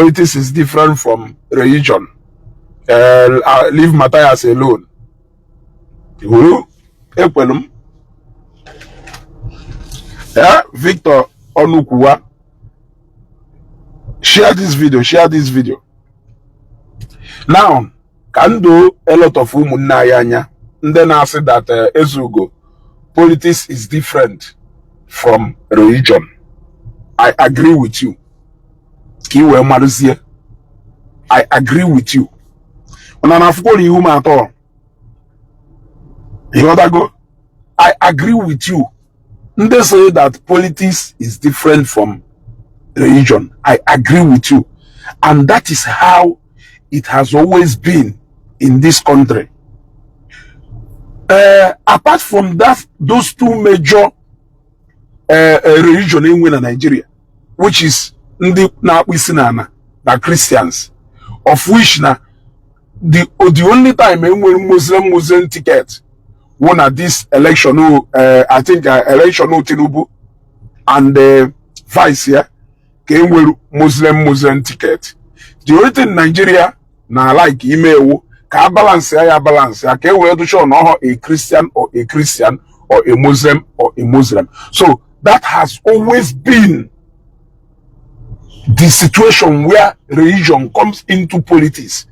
politics is different from religion. Leave Mathias alone. Victor Onukuwa, share this video. Now, can do a lot of umunayanya, and then I say that Ezugo, politics is different from religion. I agree with you. Kiwe Maruzie, I agree with you. And I'm not you at all. You know that go? I agree with you. They say that politics is different from religion. I agree with you. And that is how it has always been in this country. Apart from that, those two major religion in Nigeria, which is the Christians, of which the only time when Muslim ticket won at this election, I think election Tinubu and vice here came with Muslim ticket. The only thing in Nigeria na like email ka balance ya balance ya can we to show no a Christian or a Muslim or a Muslim. So that has always been the situation where religion comes into politics.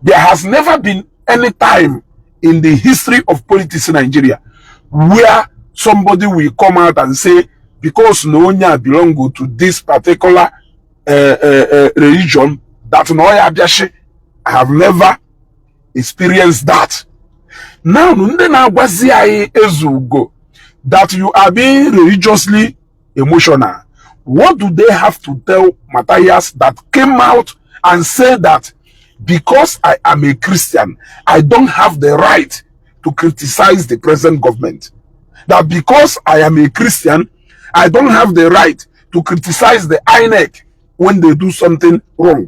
There has never been any time in the history of politics in Nigeria where somebody will come out and say, because Nonya belong to this particular religion, that Noya Biashi, I have never experienced that. Now, that you are being religiously emotional. What do they have to tell Mathias that came out and said that because I am a Christian, I don't have the right to criticize the present government? That because I am a Christian, I don't have the right to criticize the INEC when they do something wrong.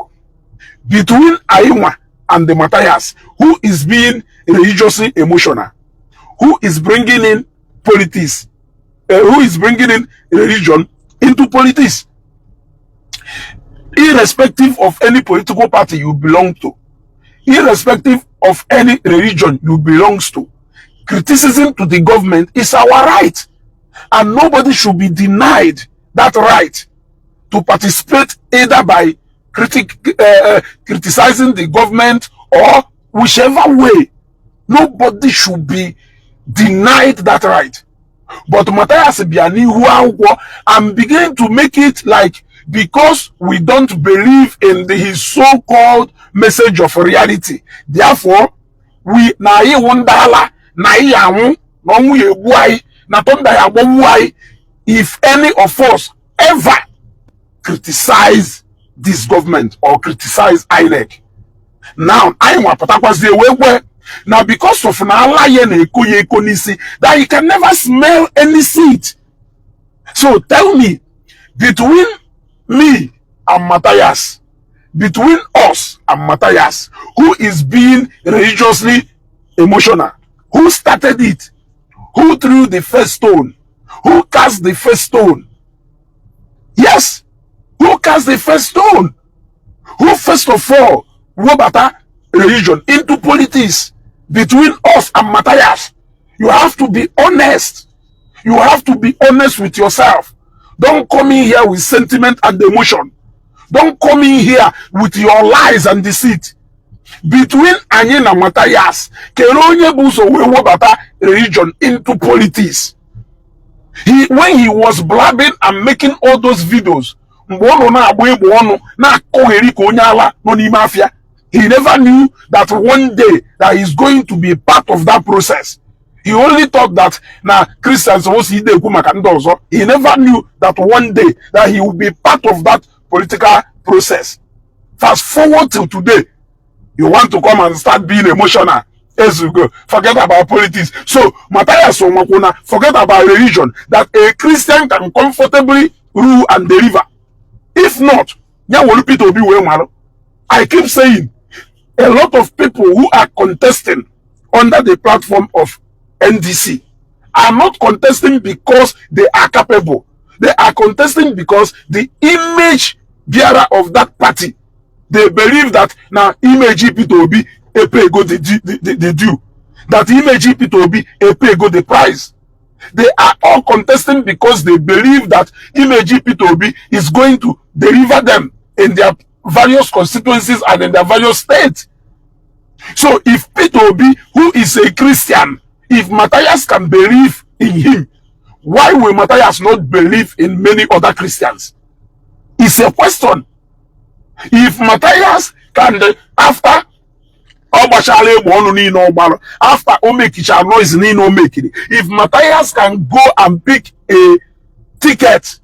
Between Aima and the Mathias, who is being religiously emotional, who is bringing in politics, who is bringing in religion into politics, irrespective of any political party you belong to, irrespective of any religion you belong to, criticism to the government is our right, and nobody should be denied that right to participate either by criticizing the government or whichever way. Nobody should be denied that right. But Mathias Ekperima, I'm beginning to make it like because we don't believe in his so-called message of reality, therefore we if any of us ever criticize this government or criticize INEC, now I want to now because of that you can never smell any seed. So tell me, between me and Mathias, between us and Mathias, who is being religiously emotional? Who started it? Who threw the first stone? Who cast the first stone? Yes, who cast the first stone? Who first of all brought religion into politics? Between us and Mathias, you have to be honest. You have to be honest with yourself. Don't come in here with sentiment and emotion. Don't come in here with your lies and deceit. Between Anyin and Mathias, Keronye Buso will bata religion into politics. When he was blabbing and making all those videos, he never knew that one day that he's going to be part of that process. He only thought that now Christians was he never knew that one day that he will be part of that political process. Fast forward till today, you want to come and start being emotional. As you go, forget about politics. So Mathias Omakuna, forget about religion. That a Christian can comfortably rule and deliver. If not, I keep saying, a lot of people who are contesting under the platform of NDC are not contesting because they are capable. They are contesting because the image bearer of that party, they believe that now image people be a pay go the due, that image people be a pay go the price. They are all contesting because they believe that image people be is going to deliver them in their various constituencies and in their various states. So if Peter Obi, who is a Christian, if Mathias can believe in him, why will Mathias not believe in many other Christians? It's a question. If Mathias can, after after noise, if Mathias can go and pick a ticket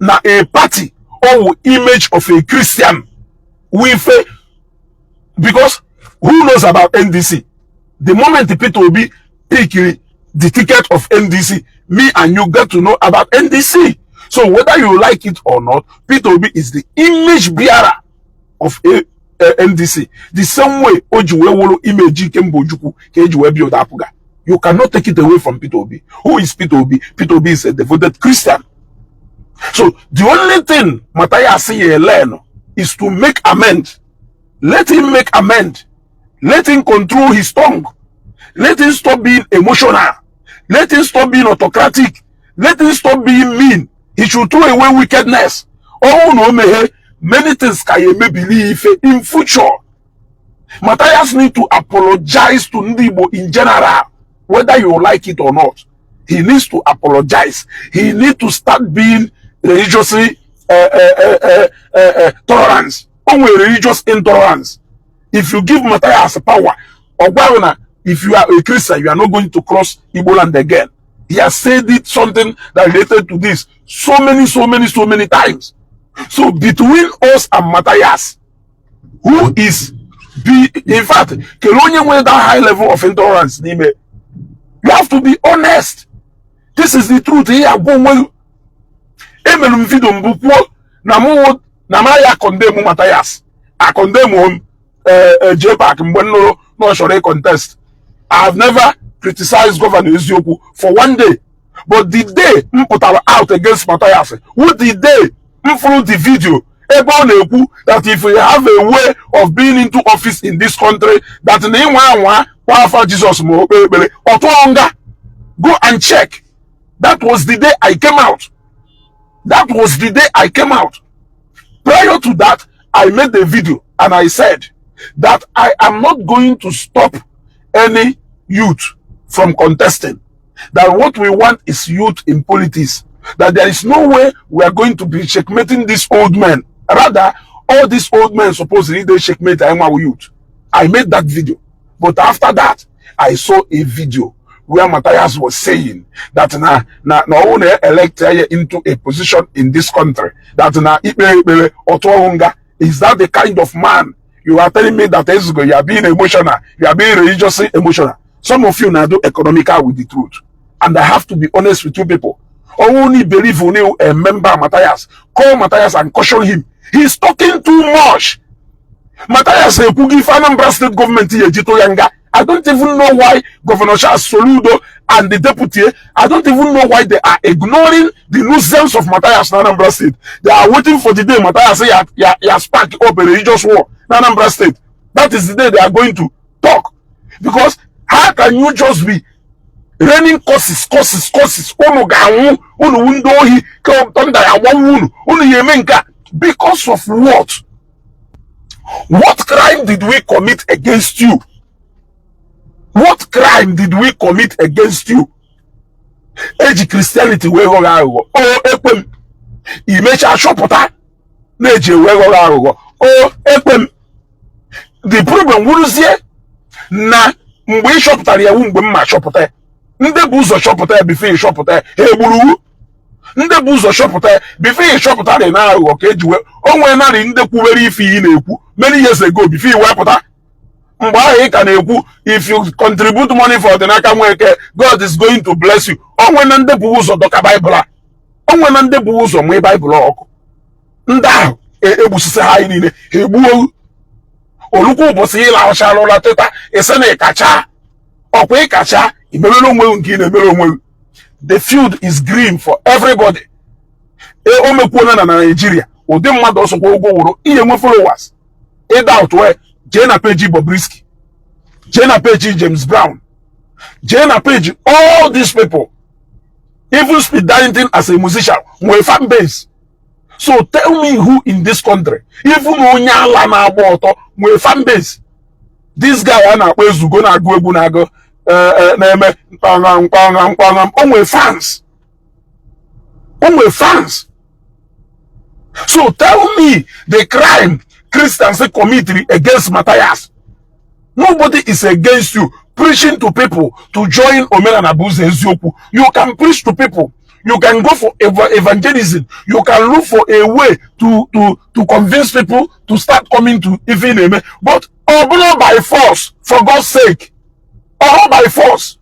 na a party or image of a Christian with a, because who knows about NDC? The moment the people will be picking the ticket of NDC, me and you get to know about NDC. So whether you like it or not, Peter Obi is the image bearer of a NDC. The same way Ojuwe image Kembojuku Kejuwe Biodapuga. You cannot take it away from Peter Obi. Who is Peter Obi? Peter Obi is a devoted Christian. So the only thing Mathias learn is to make amends. Let him make amends. Let him control his tongue. Let him stop being emotional. Let him stop being autocratic. Let him stop being mean. He should throw away wickedness. Oh no, many things can you may believe in future. Mathias need to apologize to Igbo in general, whether you like it or not. He needs to apologize. He needs to start being religiously tolerance. Only religious intolerance. If you give Mathias power, or if you are a Christian, you are not going to cross Igboland again. He has said it something that related to this so many times. So between us and Mathias, who is in fact, Kelonian with that high level of intolerance, you have to be honest. This is the truth. Here, I condemn Mathias. I condemn him. JPAC no sure contest. I have never criticized Governor Ezeaku for one day, but the day put out against Mathias, who the day follow the video that if we have a way of being into office in this country, that Jesus go and check. That was the day I came out. That was the day I came out. Prior to that, I made the video and I said that I am not going to stop any youth from contesting. That what we want is youth in politics. That there is no way we are going to be checkmating these old men. Rather, all these old men supposedly they checkmate our youth. I made that video. But after that, I saw a video where Mathias was saying that na only elected into a position in this country. That is that the kind of man you are telling me that you are being emotional, you are being religiously emotional. Some of you now do economical with the truth. And I have to be honest with you people. Only believe only a member Mathias. Call Mathias and caution him. He's talking too much. Mathias give Anambra state government here, I don't even know why Governor Charles Soludo and the deputy, I don't even know why they are ignoring the nuisance of Mathias in Anambra State. They are waiting for the day Mathias say he has sparked up a religious war in Anambra State. That is the day they are going to talk. Because how can you just be raining curses? Because of what? What crime did we commit against you? What crime did we commit against you? Age Christianity we go oh ekwem imecha shopota neje we go oh ekwem. The problem wuruzie na mgbe shopota ya wu mgbe mma shopota nde bu uzo shopota before shopota egburu nde bu uzo shopota before shopota dey na ago ka ejiwe onwe na ri nde kwubere ife yi na-ekwu many years ago before wepụta. If you contribute money for the Naka Mweke, God is going to bless you. Oh, when the Buzo Doka Bible. Oh, when the Buzo my Bible. Nda, Ebusi Haini, Ebu, Oluku Bosila, Shalola Teta, Esene Kacha, Okwe Kacha, the field is green for everybody. Omekuna na Nigeria. udi mmadụ ọsọkwa ụgwọ wụrụ ihe nwe followers ịda out wee jee na page Bobrisky, jee na page James Brown, jee na page all these people. Even Speed Darlington as a musician nwere fan base. So tell me who in this country, even onye ala na-agba ọtọ nwere fan base. This guy a na-akpọ Ezugo na-agụ egwu na-agụ na-eme mkpagha o nwere fans. O nwere fans. So tell me the crime Christians committed against Mathias. Nobody is against you preaching to people to join Mathias Ezeaku. You can preach to people. You can go for evangelism. You can look for a way to convince people to start coming to even. But all by force, for God's sake. All by force.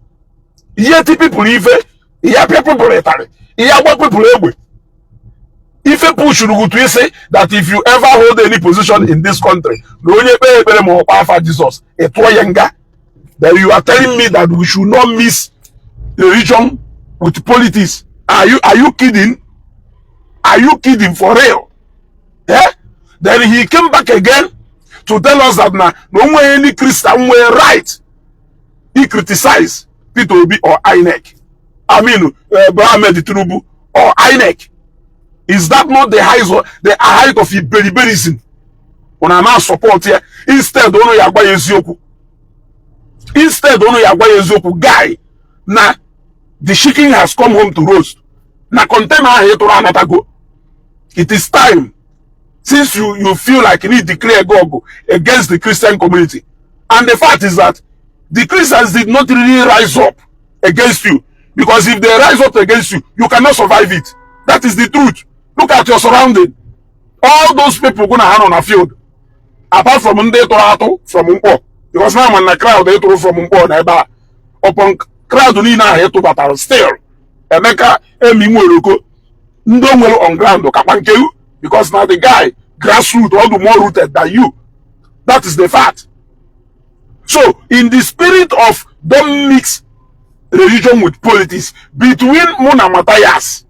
Yet people even. Yeah, people military. Yeah, what people able. If a push to say that if you ever hold any position in this country, Jesus, then you are telling me that we should not mix religion with politics. Are you kidding? Are you kidding for real? Yeah? Then he came back again to tell us that now no way any Christian were right. He criticized Peter Obi or INEC. I mean Ahmed Tinubu or INEC. Is that not the height of Iberiberism? When I'm not support here, instead ono Yagba Ezeaku. Instead ono Yagba Ezeaku guy. Now the chicken has come home to roast. Now container here to another go. It is time, since you feel like you need to declare God against the Christian community. And the fact is that the Christians did not really rise up against you. Because if they rise up against you, you cannot survive it. That is the truth. Look at your surrounding. All those people gonna hand on a field. Apart from Nde from Mpo. Because now I'm in a crowd they throw from Mpo neighbor. Upon crowd ni na here to battle still. Emeka Emimueloko Ndomwelo on ground Kapankeu. Because now the guy grassroots all the more rooted than you. That is the fact. So in the spirit of don't mix religion with politics between Mona Mathias,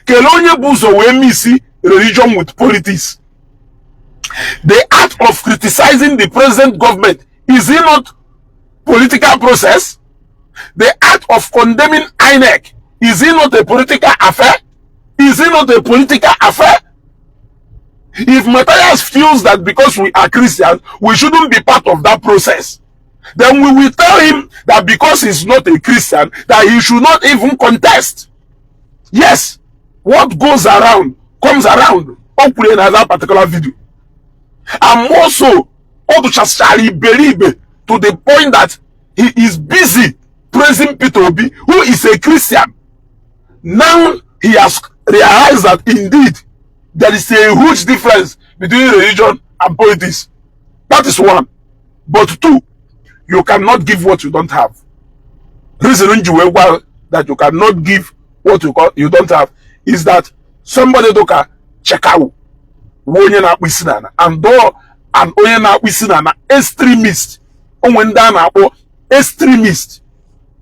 Kelonye Buzo we misi religion with politics. The act of criticizing the present government, is it not political process? The act of condemning INEC, is it not a political affair? Is it not a political affair? If Mathias feels that because we are Christians, we shouldn't be part of that process, then we will tell him that because he's not a Christian, that he should not even contest. Yes, what goes around comes around. Hopefully in that particular video. And also, Beribe to the point that he is busy praising Peter Obi, who is a Christian. Now he has realized that indeed there is a huge difference between religion and politics. That is one. But two, you cannot give what you don't have. Reason that you cannot give what you don't have is that somebody doka check out and extremist extremist.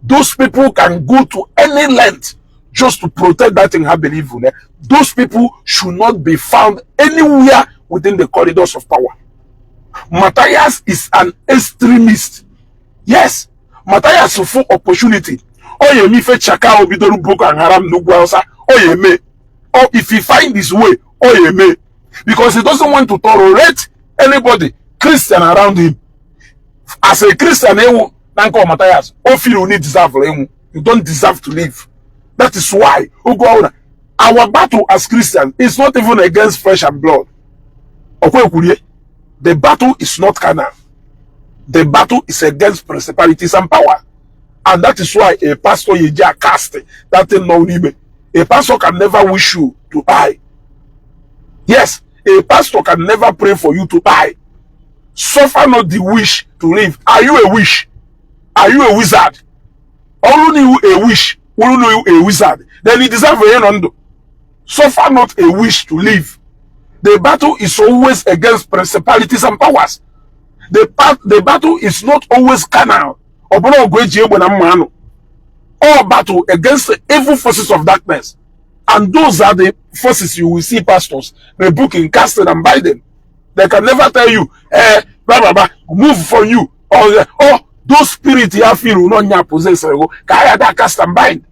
Those people can go to any length just to protect that thing I believe in. Those people should not be found anywhere within the corridors of power. Mathias is an extremist. Yes, Mathias is full opportunity. Oh, you me fe chaka obidoru Boko Haram no gwausa. Oh, you may. Or if he find his way, oh, you may. Because he doesn't want to tolerate anybody, Christian around him. As a Christian, Nanko Mathias, oh, feel you need deserve. You don't deserve to live. That is why our battle as Christians is not even against flesh and blood. The battle is not carnal. The battle is against principalities and power. And that is why a pastor yeja cast that thing no libe. A pastor can never wish you to die. Yes, a pastor can never pray for you to die. Suffer not the wish to live. Are you a wish? Are you a wizard? Only you a wish, only you a wizard. Then you deserve a hand. Suffer not a wish to live. The battle is always against principalities and powers. The battle is not always carnal. All battle against the evil forces of darkness. And those are the forces you will see pastors rebuking, casting, and binding. They can never tell you, blah, blah, blah, move from you. Or, those spirits you feel will not possess. That cast and bind.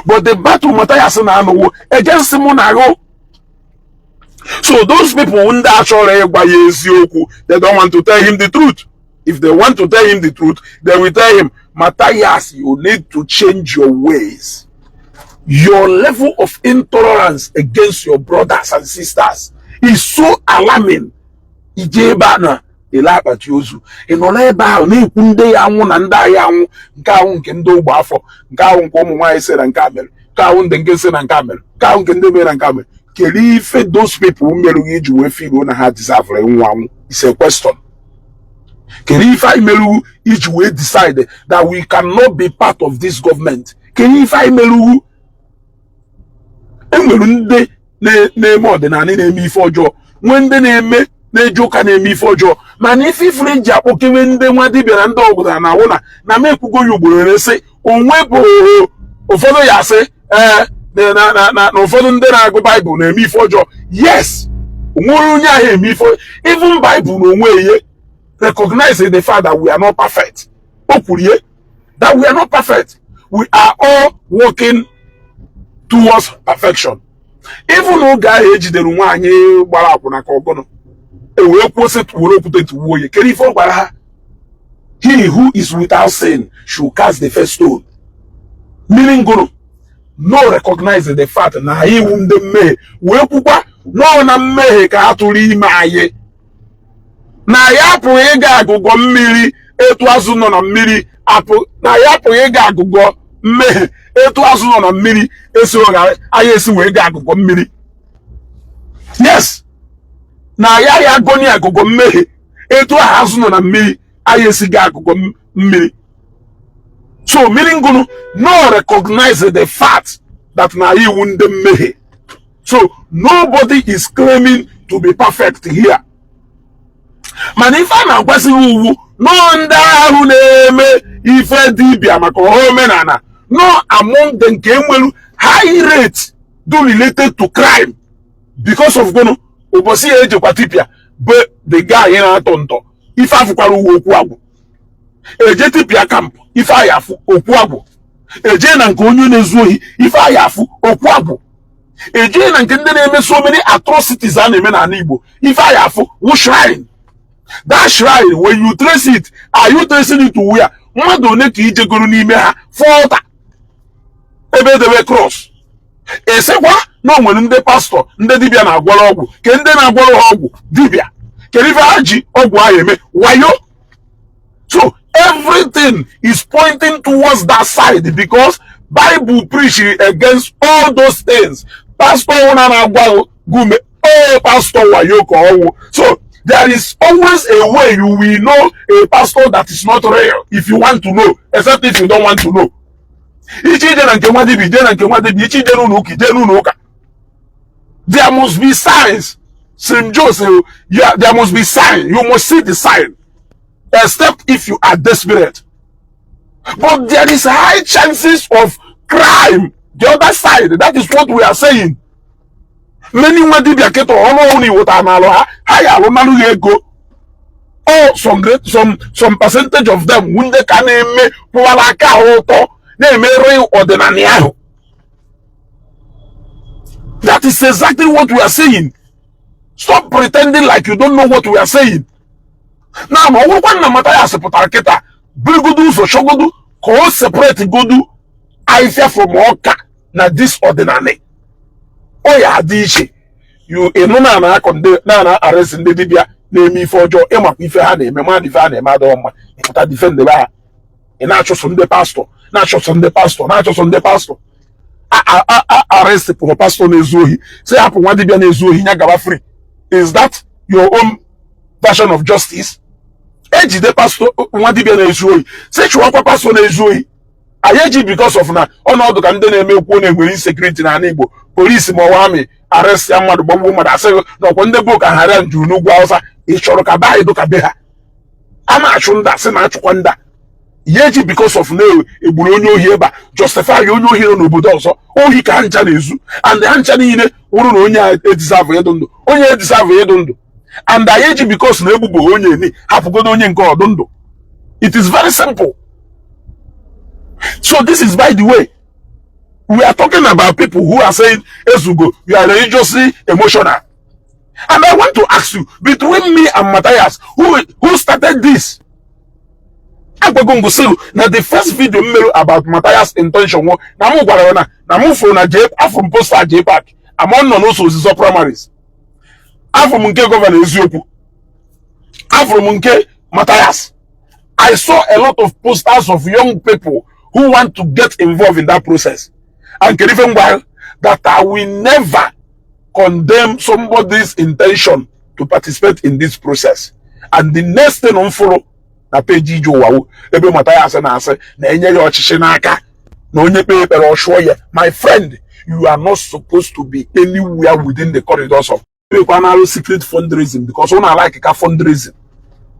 But the battle Mathias against Monago. So those people who they don't want to tell him the truth. If they want to tell him the truth, they will tell him, Mathias, you need to change your ways. Your level of intolerance against your brothers and sisters is so alarming. Ijebana elaba chiozu enoleba na ekunde ya nwu na nda ya nwu nke ahụ nke ndị ogbo afọ nke ahụ nke ụmụ nwaanyị se na nke amel nke ahụ ndị nke se na nke amel nke ahụ nke ndị mere na nke amel keri ife those people meru iji wee feel na ha deserve nwa anwụ is a question. Keri ife I meru iji wee decide that we cannot be part of this government. Keri ife I meru enwere ndị na-eme ọdịnala na-eme ife ọjọọ nwe ndị na-eme na-eji ụka na-eme ife ọjọọ mana ife ifere ji akpọkewe ndị nwa dibịa na ndị obodo na awụ na m ekwugo ya ugboro na-ese onwe bụ ụfọdụ ya asị na ụfọdụ ndị na-agụ Baịbụl na-eme ife ọjọọ. Yes, onwere onye ahụ eme ife even Baịbụl na onwe ihe recognize the fact that we are not perfect. O kwuru ihe that we are not perfect. We are all working towards perfection. Even oge ahụ ejidere nwaanyị gbara akwụna ka ọgọnọ were okwute tuwo ye keri ife ọ gwara ha, he who is without sin should cast the first stone. Meaning gụrụ no recognize the fact na iwu ndị mmehie wee kwukwa nọ na mmehie ka ha tụrụ ime anyị na ya apụghị ịga agụgọ mmiri etu azụ nọ na mmiri na ya apụghị ịga agụgọ mmehie etu azụ nọ na mmiri esi anyị esi wee ga agụgọ mmiri. Yes, na ya agoni agụgọ mmehie etu azụ nọ na mmiri anyị esi ga agụgọ mmiri. So meaning gunu no recognize the fact that na iwu ndị mmehie. So nobody is claiming to be perfect here. Mana ife a na-agwasịghị uwu no ndị ahụ na-eme ife dibịa maka omenala no among them nke enwelu high rate do related to crime because of gunu ụbọchị ya ejekwa tipịa bụ the guy na-atọ ntọ ife afụkwara uwe okwu agwụ eje tipịa kamp ife ahụ afụ okwu agwụ eje na nke onye na-ezu ohi ife ahụ afụ okwu agwụ eje na nke ndị na-eme so many atrocities a na-eme n'ala Igbo ife ahụ afụ wụ shrine. That shrine, when you trace it, are you tracing it to where? Mmadụ one ka ijegoro n'ime ha fọta ebe debe cross esekwa na onwere ndị pastọ ndị dibịa na-agwọrọ ọgwụ ke ndị na-agwọrọ ha ọgwụ dibịa kedu ife ha ji ọgwụ ahụ eme wayo. So everything is pointing towards that side because Bible preach against all those things. Pastor na-agwa gume pastor wayo ka ọwụ. So there is always a way you will know a pastor that is not real if you want to know, except if you don't want to know. There must be signs. St. Joseph, there must be sign. You must see the sign, except if you are desperate. But there is high chances of crime. The other side, that is what we are saying. Many wadi biaketo only what analoha higher go. Oh, some percentage of them when they can name pualaka auto name real ordinary. That is exactly what we are saying. Stop pretending like you don't know what we are saying. Now, one na Mathias Ekperima Brigudu so shogodu ko separate godu I fear from oka na this ordinary. Oh yeah, dishi. You na konde na arrest ndị dibịa na-eme ife ọjọọ ịmakwa ife ha na-eme ma ife ha na-eme adọ mma ịpụta defend ha ị na-achọsọ ndị pastọ na-achọsọ ndị pastọ arrest for pastor na-ezu ohi say hapụ nwa dibịa na-ezu ohi nya gaba free. Is that your own version of justice? Ejide pastor nwa dibịa na-ezu ohi say chụwakwa pastor na-ezu ohi ayeji because of na ọnọdụ ka ndị na-eme okwu na-enwere insecurity na Igbo polisi ma ọwa amị arrest ya mmadụ gbagbuo mmadụ asị n'ọkwa ndị bụ ka hara njuru n'ugwu Awụsa ị chọrọ ka baa edo ka be ha a na-achụ ndị asị na-achụkwa ndị Yeji because of no Egburu onye eba justify onye ohi no obodo ọzọ ohi ka hancha na-ezu and the hancha niile wuru na onye deserve ịdụ ndụ onye deserve ịdụ ndụ and Yeji because na ebubo onye ni hapụgodo onye nke ọdụ ndụ. It is very simple. So this is, by the way, we are talking about people who are saying, Ezugo, you are religiously emotional. And I want to ask you, between me and Mathias, who started this? I'm going to say now the first video about Mathias' intention was I'm from poster JPAC. I'm on also the primaries. I'm from Munke Governor Ezeaku. I'm from Munke Mathias. I saw a lot of posters of young people who want to get involved in that process. And even while that I will never condemn somebody's intention to participate in this process. And the next thing on follow na page Joe ebe Mathias na ase na enye ya ochichi n'aka na onye pe pero osho. My friend, you are not supposed to be anywhere within the corridors of secret fundraising, because una like fundraising.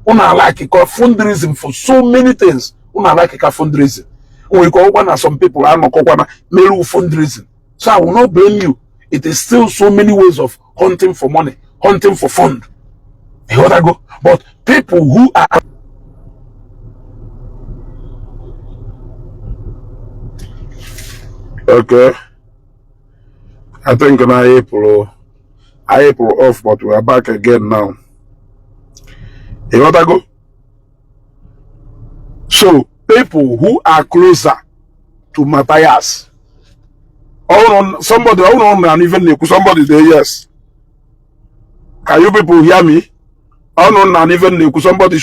Una like fundraising for so many things. Una like fundraising. We call one some people are not fundraising. So I will not blame you. It is still so many ways of hunting for money, hunting for fund. You know what I go? But people who are okay. I think on April off, but we are back again now. You know what I go? So people who are closer to Mathias, somebody and even somebody there, yes. Can you people hear me? And even somebody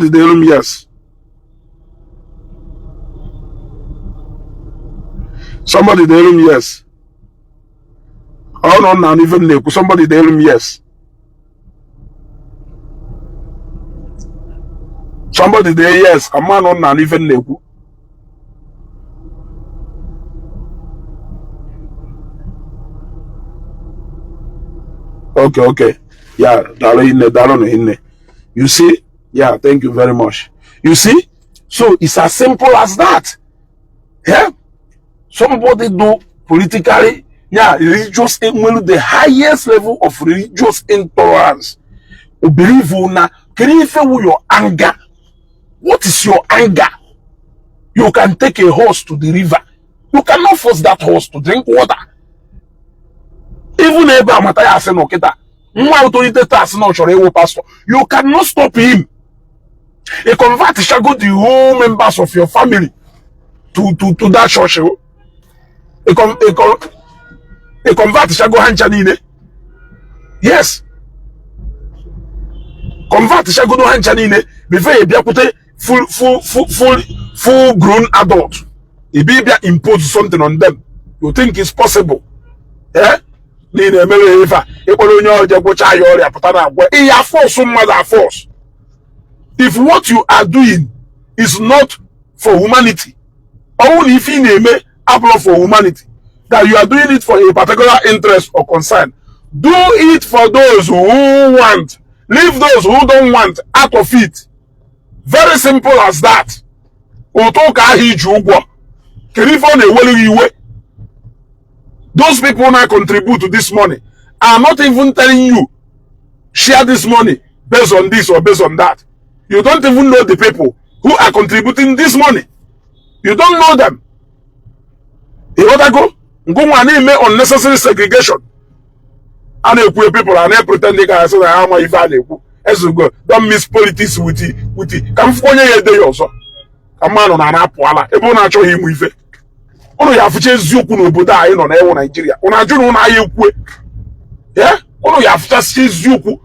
there, yes. Somebody there, yes. And even somebody there, yes. Somebody there, yes. A man on even leku. Okay. Yeah, darling. You see? Yeah, thank you very much. You see? So it's as simple as that. Yeah? Somebody do politically, yeah, religious, the highest level of religious intolerance. Believe una, can you feel your anger? What is your anger? You can take a horse to the river. You cannot force that horse to drink water. Even if Mathias pastor, you cannot stop him. A convert shall go the whole members of your family to that church. A convert shall go Hanchanine. Yes. Convert shall go to Hanchanine before you be full grown adult. If you impose something on them, you think it's possible. Eh? If what you are doing is not for humanity, only if you name it for humanity, that you are doing it for a particular interest or concern, do it for those who want. Leave those who don't want out of it. Very simple as that. Those people now contribute to this money are not even telling you share this money based on this or based on that. You don't even know the people who are contributing this money. You don't know them. You want to go unnecessary segregation. And people are not pretending as how much value. As you go, don't miss politics with it. Come for your day also. A man on an apple, a bonacho him with it. Ono ya fuche Zuku no boda no na ewo Nigeria. Una junu na ayekwe. Yeah? Ono ya fuche Zuku.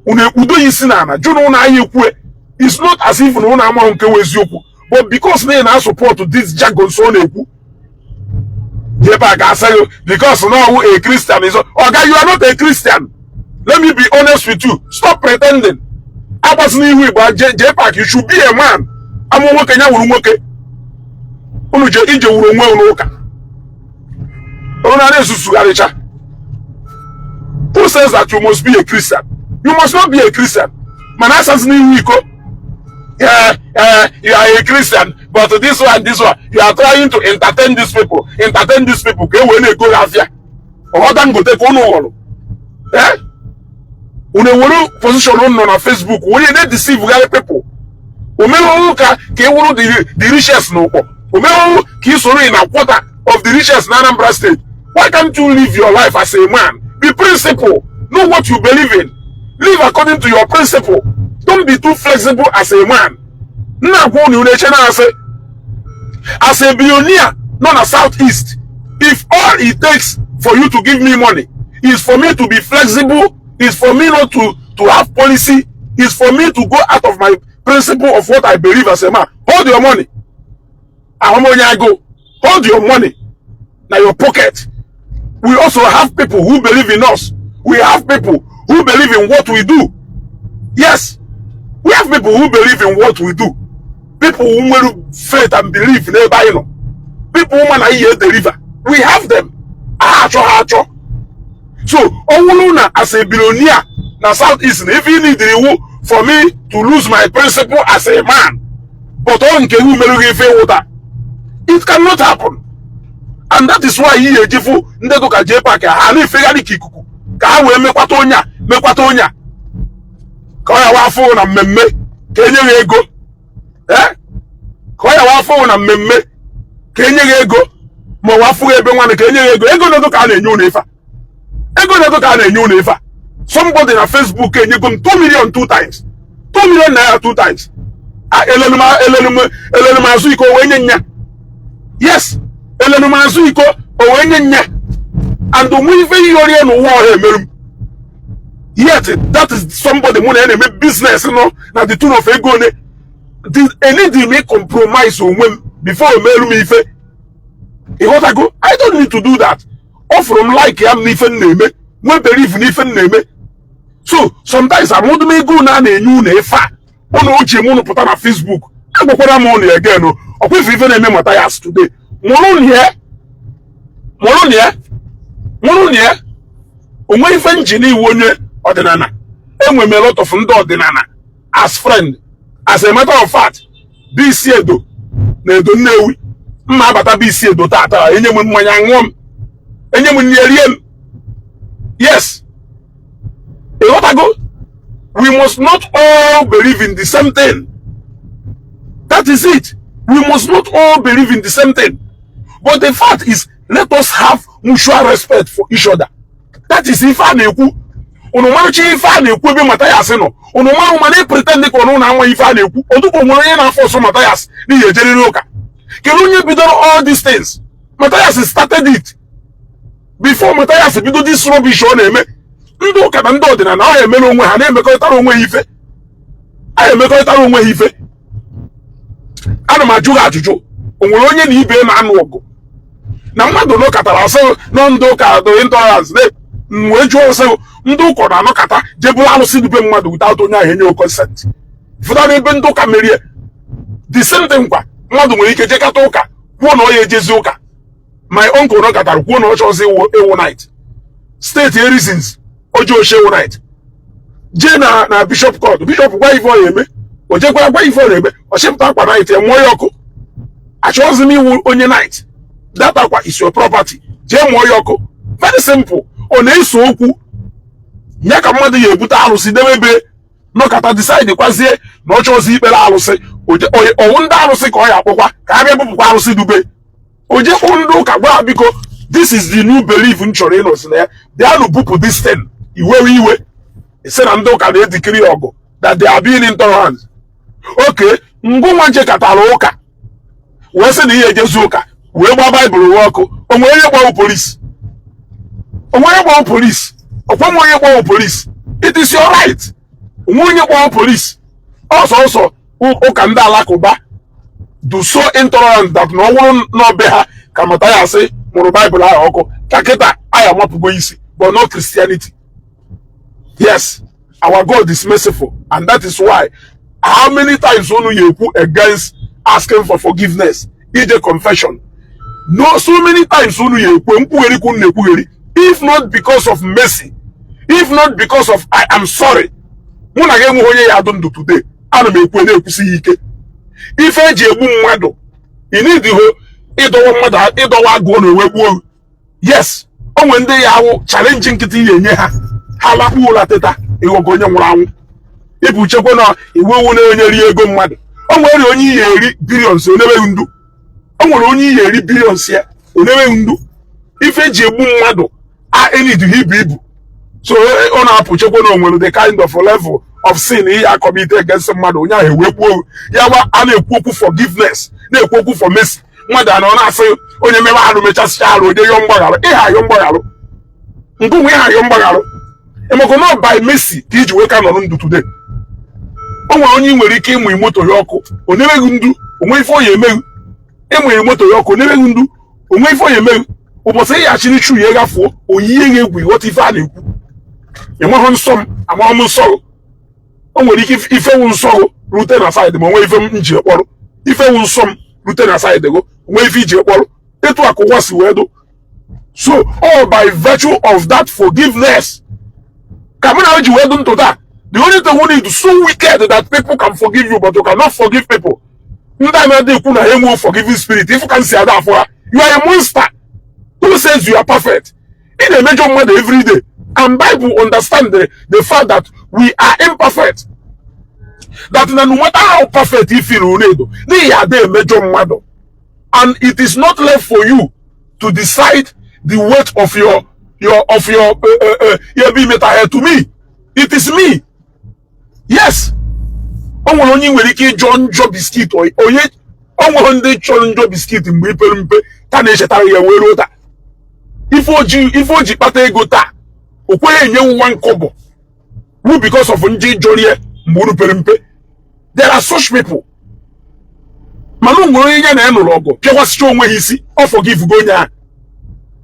Una udo yisi na junu na ayekwe. It's not as if no na ama nke we Zuku, but because na support this jargon so na eku. Because now a Christian is okay, you are not a Christian. Let me be honest with you. Stop pretending. You should be a man. Who says that you must be a Christian? You must not be a Christian. You are a Christian, but this one, you are trying to entertain these people. Okay, when they go after, or then go take on. Eh? When you position on Facebook, when you deceive people, when you the richest no, when you in a quarter of the richest in Anambra State, why can't you live your life as a man? Be principle. Know what you believe in. Live according to your principle. Don't be too flexible as a man. As a billionaire, not a southeast, if all it takes for you to give me money is for me to be flexible, is for me not to have policy, is for me to go out of my principle of what I believe as a man, hold your money. I go. Hold your money. Now your pocket. We also have people who believe in us. We have people who believe in what we do. Yes. We have people who believe in what we do. People who will faith and believe in everybody. People who want to hear the river. We have them. So, as a billionaire, na Southeast, if you need the for me to lose my principle as a man, but it cannot happen. And that is why he ejifu ndedo ka je park ha na ifegari kikuku ka we mekwatonya ka ya wafo na mmemme ka enye ego ka ya wafo na mmemme ka enye ego ma wafo ebe nwane ka enye ego ndedo ka na enye unu ifa somebody na Facebook enye go 2 million 2 times 2 million naira 2 times elenu azu iko we nya yes elenu mazu iko owenye nya and we even yori no war emerum yet that is somebody mo na make business no na the tune of ego ne any dey make compromise on when before emerum ife e what I go I don't need to do that or from like am ni ife na-eme when believe ni ife na-eme so sometimes I want to make go na enyu na ifa ono uche mo no put na Facebook agbokwara mo no again no okwe ife na-eme Mathias today Moronie, onwe ife njini wonye ordinana. Enwe me lot of ndo ordinana as friend. As a matter of fact, BC Edo na Edo Nnewi. Mma abata BC Edo tata enye mu mmanya nwom. Enye mu nieriem. Yes. E what I go? We must not all believe in the same thing. That is it. We must not all believe in the same thing. But the fact is, let us have mutual respect for each other. That is if I neku. Unumachi if I neku be Mathias no. Unumaru mane pretend ko no na nwa if I neku. Oduko nwere na force Mathias ni yejeri roka. Kelunye be done all these things. Mathias started it. Before Mathias be do this rubbish on eme. Ndo ka na ndo odina na eme no onwe ha na emekọtara onwe ife. A emekọtara onwe ife. Ana ma juga ajuju. Onwere onye na ibe na anu ogu. Na mmadụ no katara asị no ndo ka do intolerance ne we ju asị ndo ko na no kata jebula alụsị dube mmadụ without onye ahụ enye consent. Fuda na ebe ndo ka merie. The same thing kwa mmadụ nwere ike jekata ụka kwuo na onye ejezi ụka. My uncle no katara kwuo na ọchọzi ewu night. State reasons ojo shewu night. Je na bishop court bishop gwa ife o eme o je gwa ife o eme o shimta kwa night e mo yoko. Achọzi mi onye night. That aqua is your property. Very simple. On a so okwu. Nyaka mmadụ ya ebute alụsị debebe no kata decide kwazie na ọchọzi ikpere alụsị. O ndị alụsị ka ọ ya akpọkwa ka a bịa bụpụkwa alụsị dube. Oje kpọ ndị ụka gwa biko this is the new belief in chọrọ ịnọsị na ya. They are to bụpụ this thing. Iwe. Ese na ndị ụka na-edikiri ọgụ that they are being intolerant. Okay, ngụ nwa nje katara ụka. Wee sị na ihe ejezu ụka. We gba Bible ọkụ onwe onye gbawo police ọkwa onye gbawo police it is your right onwe onye gbawo police also ụka ndị alakụba do so intolerant that na ọwụrụ n'obe ha ka Mathias mụrụ Bible ahụ ọkụ ka kịta aya mapụgo isi but not Christianity. Yes, our God is merciful and that is why how many times unu ya ekwu against asking for forgiveness ije confession. No, so many times if not because of mercy, if not because of I am sorry. Today, ana m ekwu na-ekwusi ike ife eji egbu mmadụ inidiho ịdọwa mmadụ ịdọwa agụọ na onwe gbuo yes onwe ndị ya awụ challenge nkịtị ihe enye ha lakpu ụla teta ịghọgo onye nwụrụ anwụ ịbụ chekwa na iwu na onye rie ego mmadụ o nwere onye ihe eri billions oneweghị ndu o nwere onye ihe eri billions ya oneweghị ndu ife eji egbu mmadụ enidiho ibu so ọ na-apụ chekwa na onwere the kind of level of sin ihe a commit against mmadụ onye ahụ ewegbuo ya gwa a na-ekwu okwu forgiveness na-ekwu okwu for mercy mmadụ anọ na-asị onye mere arụ mechasịcha arụ onye yọ mgbagharụ ịha ayọ mgbagharụ nke onwe ịha ayọ mgbagharụ emekọ na by mercy ka iji wee ka nọrọ ndụ today o nwere onye nwere ike ịmụ moto ya ọkụ o neweghị ndu onwe ife onye emeghị ịmụ moto ya ọkụ o neweghị ndu onwe ife onye emeghị ụbọchị ịghachiri chu ya gafuo oyiye ya egwu ịghọta ife a na-ekwu enweghị nsọ m amaghị m nsọ o nwere ike ifewu nsọ rute na saịdị ma onwe ife m ji ekpọrọ ifewu nsọ m rute na saịdị go onwe ife iji ekpọrọ etu akụwa si wee do so all by virtue of that forgiveness ka mụ na ji wee do ntụta the only thing we need is so wicked that people can forgive you but you cannot forgive people ndị a na-adị ekwu na ha enwe forgiving spirit ifu ka m si ada afọ ha you are a monster who says you are perfect ị na-emejọ mmadụ every day and Bible understand the fact that we are imperfect. That no matter how perfect you feel, they are there major mmadụ. And it is not left for you to decide the weight of your being metal to me. It is me. Yes. Only when you John job biscuit or yet only John job biscuit in Mpe Tanesha ya wero. If oji pata ego ta okwenye nye one kobo who because of nji jolie mburu perimpe. There are such people. Manu nwere ihe na enụrụ ọgụ pịawasịcha onwe ha isi ọ forgive go nya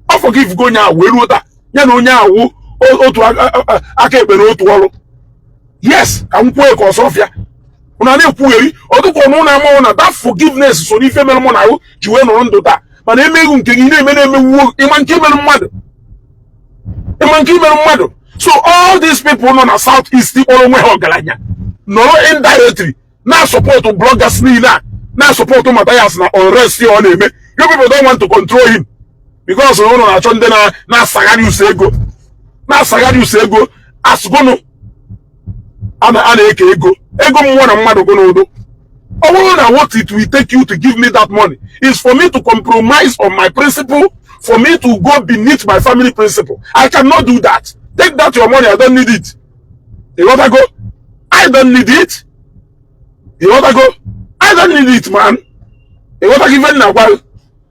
ọ forgive go nya wee ruo taa ya na onye awụ otu aka ekpe na otu ọrụ yes ka m kwuo ka ọsọfịa ụna na-ekwugheri ọtụkọ na ụna amaghụ na that forgiveness so n'ife mere mụ na ahụ ji wee nọrọ ndụ taa mana emeghị nke gị na-eme na-emewuo ịma nke mere mmadụ so all these people nọ na South East kpọrọ onwe ha ọgaranya nọrọ indirectly na support bloggers niile a na support Mathias na unrest ọ na-eme. You people don't want to control him because ụnụ na-achọ ndị na-asagharị uso ego asụgụnụ a na-eke ego mmụọ na mmadụ gụ n'udo. Ọ bụrụ na what it will take you to give me that money is for me to compromise on my principle, for me to go beneath my family principle. I cannot do that. Take that your money, I don't need it. You want to go? I don't need it. You want to go? I don't need it, man. You want to give it now?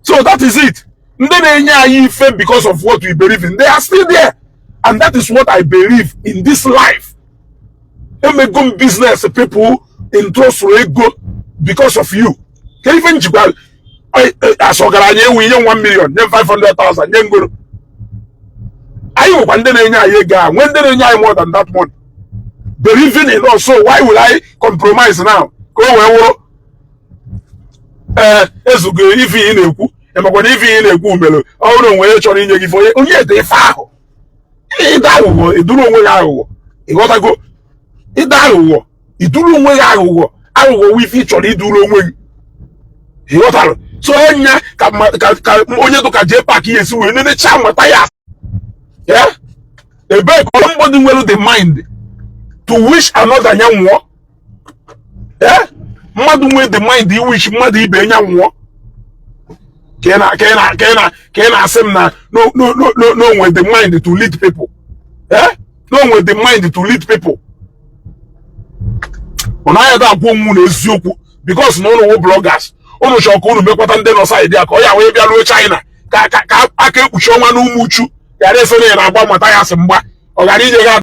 So that is it. Because of what we believe in, they are still there. And that is what I believe in this life. They make good business people in trust go because of you. Can even as we 1 million, then 500,000, then go. Are you when they more than that money? Believing in us, so why will I compromise now? Go where if he in a coup, and when if he in a coup, oh no, where you're in for you, only they foul. It do know where I go. It got to go. It do know where I go. I will go with each other, do know where. So, only to catch back here, so we need a charm. Yeah, a beg somebody well the mind to wish another young one. Yeah, mother with the mind you wish mother be young one. Can I say now? No, with the mind to lead people. Yeah, no, with the mind to lead people. On I that woman is Ezeaku because no bloggers. Ono shoko make what and then side there. Koya we be China. Ka ake usho manu muchu. Ya resone na agba Mathias mgba. Organize